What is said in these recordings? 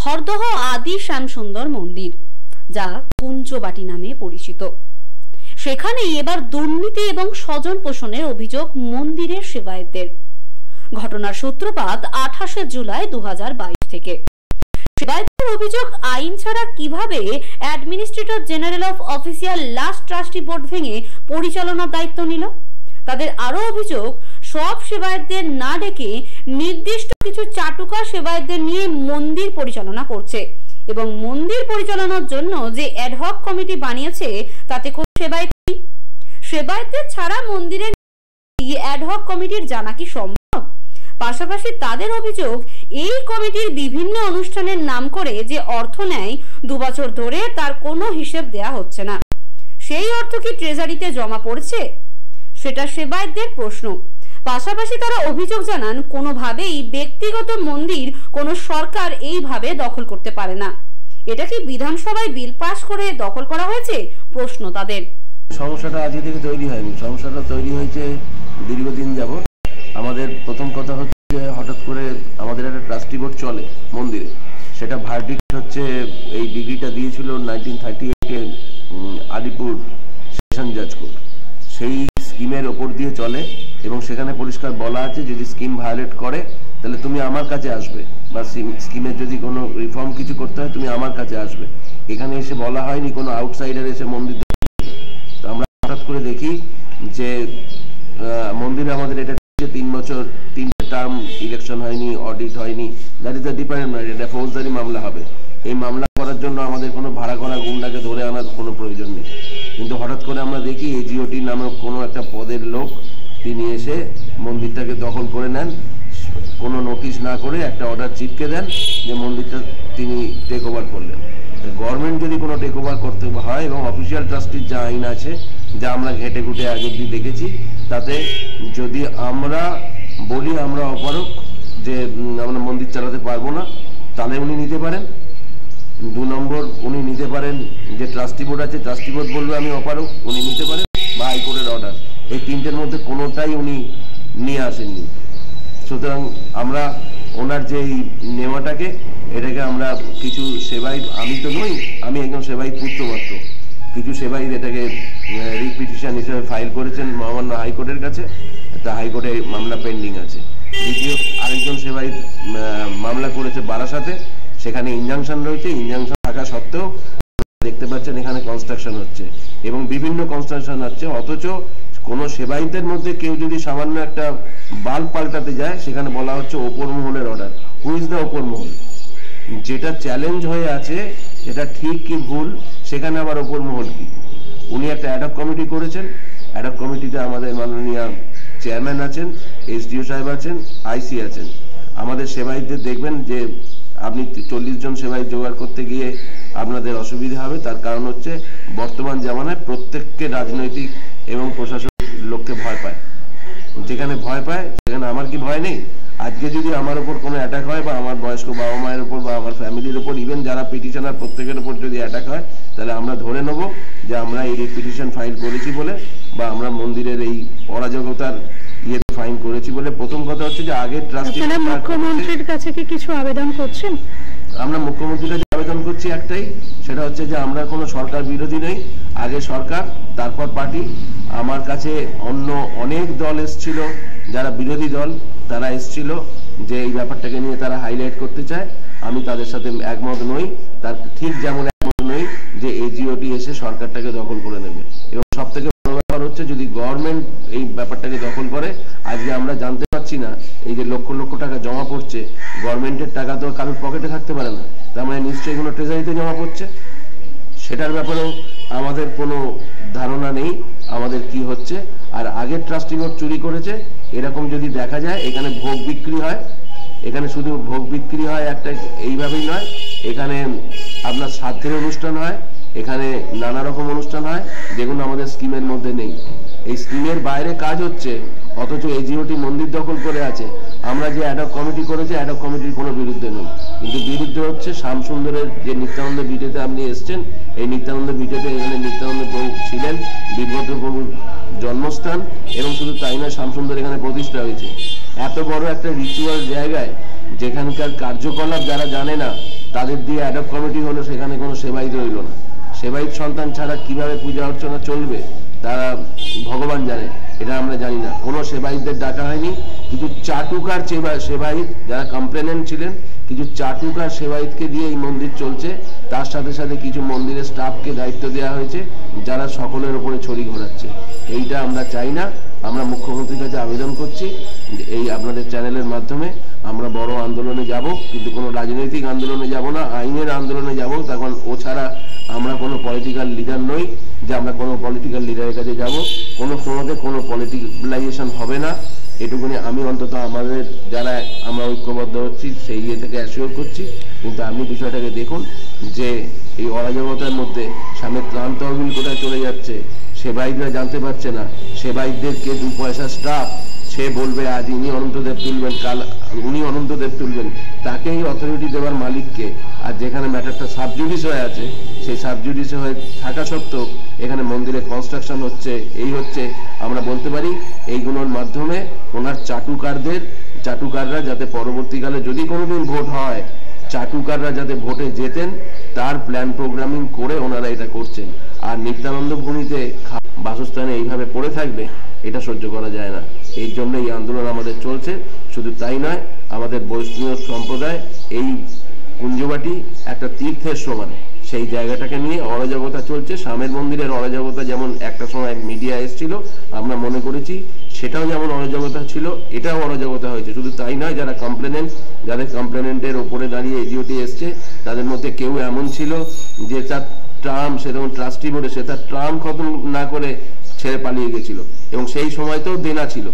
খড়দহ আদি শ্যামসুন্দর মন্দির, যা কুঞ্জবাটি নামে পরিচিত। সেখানেই এবার দুর্নীতি এবং স্বজন পোষণের অভিযোগ মন্দিরের সেবায়েতদের। ঘটনার সূত্রপাত 28 জুলাই 2022 থেকে। সেবায়েতদের অভিযোগ, আইন ছাড়া কিভাবে administrator general of official last trustee board ভেঙে পরিচালনার দায়িত্ব নিল। তাদের আরো অভিযোগ, সব সেবায়েতদের না ডেকে নির্দিষ্ট কিছু চাটুকার সেবায়েতদের নিয়ে মন্দির পরিচালনা করছে এবং মন্দির পরিচালনার জন্য যে অ্যাডহক কমিটি বানিয়েছে তাতে কোনো সেবায়েত নেই। সেবায়েতদের ছাড়া মন্দিরের অ্যাডহক কমিটির জানা কি সম্ভব? পাশাপাশি তাদের অভিযোগ, এই কমিটির বিভিন্ন অনুষ্ঠানের নাম করে যে অর্থ নেয় 2 বছর ধরে তার কোনো হিসেব দেয়া হচ্ছে না। সেই অর্থ কি ট্রেজারিতে জমা পড়ছে? সেটা সেবায়েতদের প্রশ্ন। পাশাপাশি তারা অভিযোগ জানান, কোনোভাবেই ব্যক্তিগত মন্দির কোনো সরকার এইভাবে দখল করতে পারে না। এটা কি বিধানসভায় বিল পাস করে দখল করা হয়েছে? প্রশ্ন তাদের। সমস্যাটা আজকে থেকে তৈরি হয়নি, সমস্যাটা তৈরি হয়েছে দীর্ঘদিন যাবত। আমাদের প্রথম কথা হচ্ছে, হঠাৎ করে আমাদের একটা ট্রাস্টি বোর্ড চলে মন্দিরে, সেটা ভার্ডিক্ট হচ্ছে, এই ডিগ্রিটা দিয়েছিল 1938-এ আলিপুর সেশন জাজ কোর্ট। সেই স্কিমের ওপর দিয়ে চলে এবং সেখানে পরিষ্কার বলা আছে, যদি স্কিম ভায়োলেট করে তাহলে তুমি আমার কাছে আসবে, বা স্কিমের যদি কোনো রিফর্ম কিছু করতে হয় তুমি আমার কাছে আসবে। এখানে এসে বলা হয়নি কোনো আউটসাইডার এসে মন্দির। তো আমরা হঠাৎ করে দেখি যে মন্দিরে আমাদের এটা 3 বছর 3টে টার্ম ইলেকশন হয়নি, অডিট হয়নি। দ্যাট ইজ দ্য ডিপার্টমেন্ট, এটা ফৌজদারি মামলা হবে। এই মামলা করার জন্য আমাদের কোনো ভাড়া করা গুন্ডাকে ধরে আনার কোনো প্রয়োজন নেই। কিন্তু হঠাৎ করে আমরা দেখি এজিওটি নামক কোনো একটা পদের লোক, তিনি এসে মন্দিরটাকে দখল করে নেন, কোনো নোটিশ না করে একটা অর্ডার চিপকে দেন যে মন্দিরটা তিনি টেক ওভার করলেন। গভর্নমেন্ট যদি কোনো টেক ওভার করতে হয়, এবং অফিসিয়াল ট্রাস্টির যা আইন আছে, যা আমরা ঘেটে ঘুটে আগে অব্দি দেখেছি, তাতে যদি আমরা বলি আমরা অপারক, যে আমরা মন্দির চালাতে পারবো না, তাহলে উনি নিতে পারেন। 2 নম্বর, উনি নিতে পারেন যে ট্রাস্টি বোর্ড আছে, ট্রাস্টি বোর্ড বলবে আমি অপারক, উনি নিতে পারেন, বা হাইকোর্টের অর্ডার। এই 3টের মধ্যে কোনোটাই উনি নিয়ে আসেননি। সুতরাং আমরা ওনার যে নেওয়াটাকে, এটাকে আমরা কিছু সেবাই, আমি তো নই, আমি একজন সেবাই পুত্রমাত্র, কিছু সেবাই এটাকে রিট পিটিশন হিসেবে ফাইল করেছেন মহামান্য হাইকোর্টের কাছে। তা হাইকোর্টে মামলা পেন্ডিং আছে। দ্বিতীয় আরেকজন সেবাই মামলা করেছে বারাসাতে, সেখানে ইনজাংশন রয়েছে। ইনজাংশন থাকা সত্ত্বেও দেখতে পাচ্ছেন এখানে কনস্ট্রাকশন হচ্ছে এবং বিভিন্ন কনস্ট্রাকশন হচ্ছে, অথচ কোনো সেবাইদের মধ্যে কেউ যদি সামান্য একটা বাল্ব পাল্টাতে যায়, সেখানে বলা হচ্ছে ওপর মহলের অর্ডার। হু ইজ দ্য ওপর মহল? যেটা চ্যালেঞ্জ হয়ে আছে, এটা ঠিক কি ভুল, সেখানে আবার ওপর মহল কি? উনি একটা অ্যাডহক কমিটি করেছেন। অ্যাডহক কমিটিতে আমাদের মাননীয় চেয়ারম্যান আছেন, এসডিও সাহেব আছেন, আইসি আছেন। আমাদের সেবাইদের দেখবেন যে আপনি 40 জন সেবাই জোগাড় করতে গিয়ে আপনাদের অসুবিধা হবে। তার কারণ হচ্ছে বর্তমান জামানায় প্রত্যেককে রাজনৈতিক এবং প্রশাসন লোককে ভয় পায়। যেখানে ভয় পায় সেখানে আমার কি ভয় নেই? আজকে যদি আমার উপর কোনো অ্যাটাক হয়, বা আমার বয়স্ক বাবা মায়ের উপর, বা আমার ফ্যামিলির উপর, ইভেন যারা পিটিশনার প্রত্যেকের উপর যদি অ্যাটাক হয়, তাহলে আমরা ধরে নেব যে আমরা এই পিটিশন ফাইল করেছি বলে, বা আমরা মন্দিরের এই অরাজকতার ইয়েতে ফাইন করেছি বলে। প্রথম কথা হচ্ছে যে আগে ট্রাস্টি, মুখ্যমন্ত্রীর কাছে কি কিছু আবেদন করছেন? আমরা মুখ্যমন্ত্রীর কাছে আবেদন করছি একটাই, সেটা হচ্ছে যে আমরা কোনো সরকার বিরোধী নেই। আগে সরকার, তারপর পার্টি। আমার কাছে অন্য অনেক দল এসছিল, যারা বিরোধী দল, তারা এসছিল যে এই ব্যাপারটাকে নিয়ে তারা হাইলাইট করতে চায়। আমি তাদের সাথে একমত নই। তার ঠিক যেমন একমত নই যে এজিওটি এসে সরকারটাকে দখল করে নেবে। এবং সব থেকে বড় ব্যাপার হচ্ছে, যদি গভর্নমেন্ট এই ব্যাপারটাকে দখল করে, আজকে আমরা জানতে পারছি না এই যে লক্ষ লক্ষ টাকা জমা পড়ছে, গভর্নমেন্টের টাকা তো কারোর পকেটে থাকতে পারে না, তার মানে নিশ্চয়ই কোনো ট্রেজারিতে জমা পড়ছে। সেটার ব্যাপারেও আমাদের কোনো ধারণা নেই আমাদের কি হচ্ছে। আর আগের ট্রাস্টি বোর্ড চুরি করেছে এরকম যদি দেখা যায়, এখানে ভোগ বিক্রি হয়, এখানে শুধু ভোগ বিক্রি হয় একটা, এইভাবেই নয়, এখানে আপনার শ্রাদ্ধের অনুষ্ঠান হয়, এখানে নানা রকম অনুষ্ঠান হয়, যেগুলো আমাদের স্কিমের মধ্যে নেই। এই স্কিমের বাইরে কাজ হচ্ছে, অথচ এজিওটি মন্দির দখল করে আছে। আমরা যে অ্যাডহক কমিটি করেছি, অ্যাডহক কমিটির কোনো বিরুদ্ধে নেই, কিন্তু বিরুদ্ধে হচ্ছে শ্যামসুন্দরের যে নিত্যানন্দ বিটেতে আপনি এসছেন, এই নিত্যানন্দ বিটেতে এখানে নিত্যানন্দ প্রভু ছিলেন, বীরভদ্র প্রভুর জন্মস্থান, এবং শুধু তাই নয়, শ্যামসুন্দর এখানে প্রতিষ্ঠা হয়েছে। এত বড় একটা রিচুয়াল জায়গায়, যেখানকার কার্যকলাপ যারা জানে না, তাদের দিয়ে অ্যাডপ কমিটি হলো, সেখানে কোনো সেবায়িত রইল না। সেবায়িত সন্তান ছাড়া কিভাবে পূজা অর্চনা চলবে তারা ভগবান জানে, এটা আমরা জানি না। কোনো সেবায়িতদের ডাকা হয়নি। কিছু চাটুকার সেবায়িত যারা কমপ্লেনেন্ট ছিলেন, কিছু চাটুকার সেবায়িতকে দিয়ে এই মন্দির চলছে। তার সাথে সাথে কিছু মন্দিরের স্টাফকে দায়িত্ব দেওয়া হয়েছে যারা সকলের উপরে ছড়ি ঘোরাচ্ছে। এইটা আমরা চাই না। আমরা মুখ্যমন্ত্রীর কাছে আবেদন করছি, এই আপনাদের চ্যানেলের মাধ্যমে আমরা বড় আন্দোলনে যাব, কিন্তু কোনো রাজনৈতিক আন্দোলনে যাব না, আইনের আন্দোলনে যাব। তখন ও ছাড়া আমরা কোনো পলিটিক্যাল লিডার নই যে আমরা কোনো পলিটিক্যাল লিডারের কাছে যাব। কোনো সময়তে কোনো পলিটিক্যালাইজেশন হবে না, এটুকুনি আমি অন্তত আমাদের যারা আমরা ঐক্যবদ্ধ হচ্ছি সেই ইয়ে থেকে অ্যাসিওর করছি। কিন্তু আপনি বিষয়টাকে দেখুন যে এই অরাজকতার মধ্যে সামনে ত্রাণ তহবিল কোথায় চলে যাচ্ছে, সেবায়িতরা জানতে পারছে না। সেবায়িতদেরকে 2 পয়সা স্টাফ, সে বলবে আজ ইনি অনন্তদেব তুলবেন, কাল উনি অনন্তদেব তুলবেন, তাকেই অথরিটি দেওয়ার মালিককে। আর যেখানে ম্যাটারটা সাবজুডিস হয়ে আছে, সেই সাবজুডিস হয়ে থাকা সত্ত্বেও এখানে মন্দিরে কনস্ট্রাকশন হচ্ছে, এই হচ্ছে। আমরা বলতে পারি এইগুলোর মাধ্যমে ওনার চাটুকাররা যাতে পরবর্তীকালে যদি কোনোদিন ভোট হয়, চাটুকাররা যাতে ভোটে জেতেন তার প্ল্যান প্রোগ্রামিং করে ওনারা এটা করছেন। আর নিত্যানন্দ ভূমিতে বাসস্থানে এইভাবে পড়ে থাকবে, এটা সহ্য করা যায় না। এই জন্য এই আন্দোলন আমাদের চলছে। শুধু তাই নয়, আমাদের বৈষ্ণব সম্প্রদায় এই কুঞ্জবাটি একটা তীর্থের সমান, সেই জায়গাটাকে নিয়ে অরাজকতা চলছে। স্বামের মন্দিরের অরাজকতা যেমন একটা সময় মিডিয়া এসেছিল, আমরা মনে করেছি সেটাও যেমন অরাজকতা ছিল, এটাও অরাজকতা হয়েছে। শুধু তাই নয়, যাদের কমপ্লেনেন্টের ওপরে দাঁড়িয়ে এজিওটি এসছে, তাদের মধ্যে কেউ এমন ছিল যে তার ট্রাম, সে তখন ট্রাস্টি বোর্ডে, সে তার ট্রাম খতম না করে ছেড়ে পালিয়ে গেছিল। এবং সেই সময়তেও দেনা ছিল,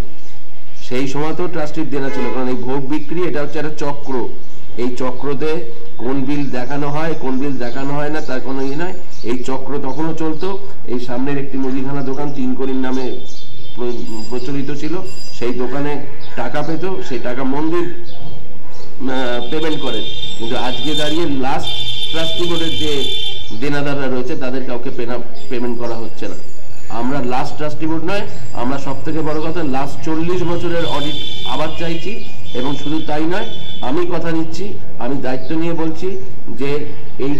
ট্রাস্টির দেনা ছিল। কারণ এই ভোগ বিক্রি এটা হচ্ছে একটা চক্র। এই চক্রতে কোন বিল দেখানো হয়, কোন বিল দেখানো হয় না, তার কোনো ইয়ে নয়। এই চক্র তখনও চলতো। এই সামনের একটি মুদিখানা দোকান 3 কোটির নামে প্রচলিত ছিল, সেই দোকানে টাকা পেত, সেই টাকা মন্দির পেমেন্ট করেন। কিন্তু আজকে দাঁড়িয়ে লাস্ট ট্রাস্টি বোর্ডের যে দেনাদাররা রয়েছে তাদের কাউকে পেমেন্ট করা হচ্ছে না। আমরা লাস্ট ট্রাস্টি বোর্ড নয়, আমরা সব থেকে বড় কথা লাস্ট 40 বছরের অডিট আবার চাইছি। এবং শুধু তাই নয়, আমি কথা দিচ্ছি, আমি দায়িত্ব নিয়ে বলছি যে এই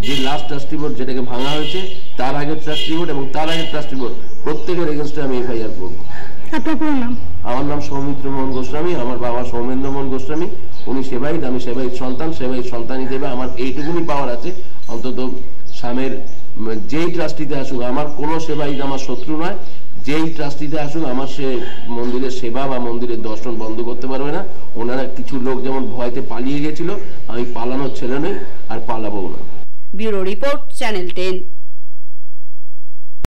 যে লাস্ট ট্রাস্টি বোর্ড যেটাকে ভাঙা হয়েছে, তার আগের ট্রাস্টি বোর্ড এবং তার আগের ট্রাস্টি বোর্ড প্রত্যেকের এগেনস্টে আমি এফআইআর করবো। আপনার পুরো নাম? আমার নাম সৌমিত্র মোহন গোস্বামী, আমার বাবা সৌমেন্দ্র মোহন গোস্বামী। উনি সেবায়িত, আমি সেবায়িত সন্তান হিসেবে আমার এইটুকুনি পাওয়ার আছে, অন্তত স্বামীর যেই ট্রাস্টিতে আসুক, আমার কোনো সেবায়িত আমার শত্রু নয়। যেই ট্রাস্টিতে আসুক, আমার সে মন্দিরের সেবা বা মন্দিরের দর্শন বন্ধ করতে পারবে না। ওনারা কিছু লোক যেমন ভয়তে পালিয়ে গেছিল, আমি পালানোর ছেলে নই, আর পালাবো না। Bureau report, channel 10।